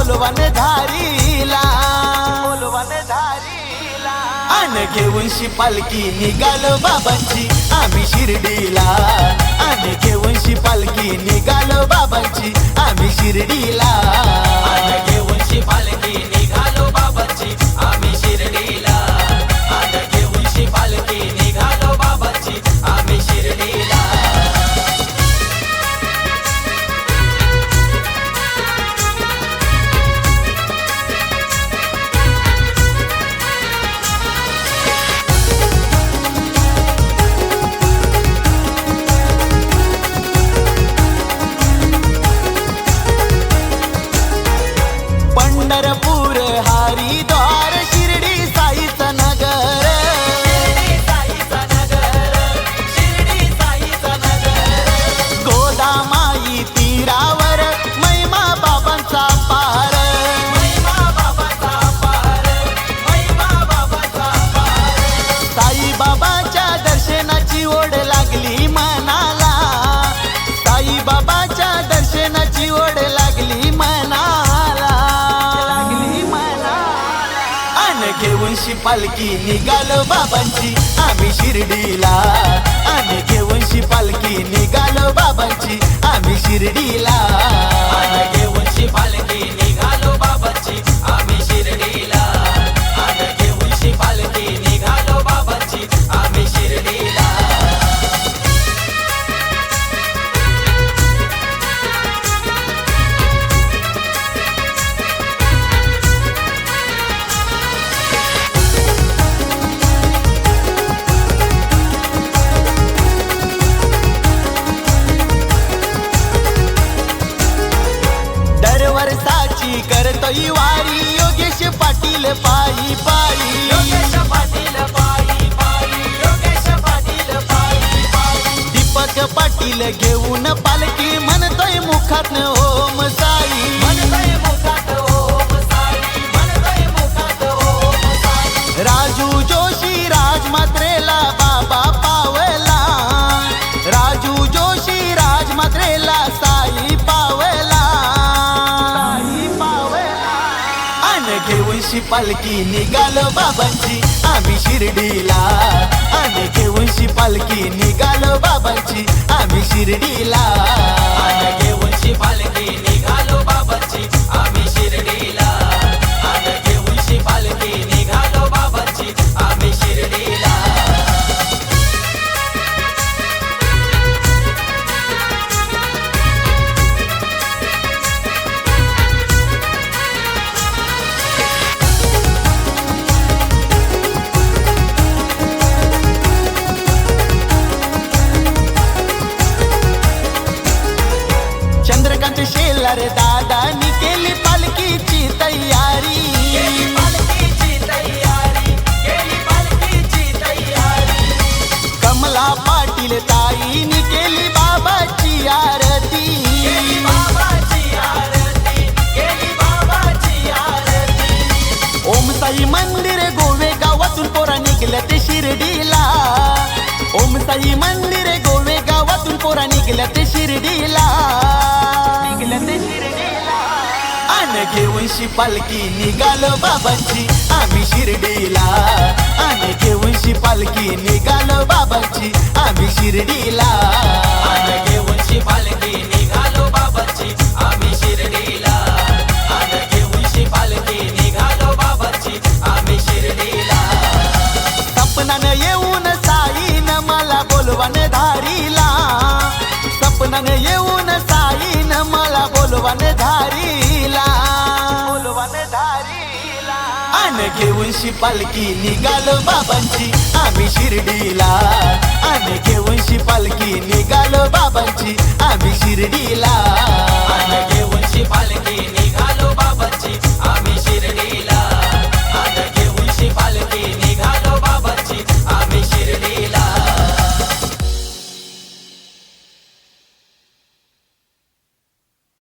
बोलवान धारीला आन घेऊन पालखी निघालो बाबांची आम्ही शिर्डीला आन घेऊन पालखी निघालो बाबांची आम्ही शिर्डीला आन घेऊन पालखी निघालो बाबांची आम्ही शिर्डीला आन घेऊन पालखी निघालो बाबांची आम्ही शिर्डीला पंढरपूर हरिद्वार शिर्डी साईचं नगर गोदामाई तीरावर महिमा बाबांचा पार साई बाबाच्या दर्शनाची ओढ लागली मनाला साई बाबाच्या दर्शनाची ओढ लागली मनाला घेऊन पालखी निघालो बाबांची आम्ही शिर्डीला आम्ही घेऊन पालखी निघालो बाबांची आम्ही शिर्डीला आन घेऊन पालखी निघालो बाबांची आम्ही शिर्डीला आन घेऊन पालखी निघालो बाबांची आम्ही शिर्डीला वर्षाची करतोय वारी योगेश पाटील पायी पायी योगेश पाटील पायी पायी योगेश पाटील पायी पायी दीपक पाटील घेऊन पालखी म्हणतोय मुखात ओम साई म्हणतोय मुखात ओम साई म्हणतोय मुखात ओम साई राजू जोशी राजमात्रेला बाबा पावला राजू जोशी राजमात्रेला साई पावला घेऊन पालखी निघालो बाबांची आम्ही शिर्डीला आम्ही घेऊन पालखी निघालो बाबांची आम्ही शिर्डीला आन घेऊन पालखी निघालो बाबांची आम्ही शिर्डीला आन घेऊन पालखी निघालो बाबांची आम्ही शिर्डीला चंद्रकांत शेलार दादानी केली पालखीची तयारी कमला पाटील ताईनी केली बाबाची आरती ओम साई मंदिर गोवे गावातून पोरा निघल्या ते शिर्डीला ओम साई मंदिर गोवे गावातून पोरा निघल्या ते शिर्डीला आन घेऊन पालखी निघालो बाबांची आम्ही शिर्डीला आन घेऊन पालखी निघालो बाबांची आम्ही शिर्डीला आन घेऊन पालखी निघालो बाबांची आम्ही शिर्डीला आन घेऊन पालखी निघालो बाबांची आम्ही शिर्डीला सपनानं येऊन साईन मला बोलवान धारीला सपनानं येऊन साईन मला बोलवान धारीला आन घेऊन पालखी निघालो बाबांची आम्ही शिर्डीला आन घेऊन पालखी निघालो बाबांची आम्ही शिर्डीला आन घेऊन पालखी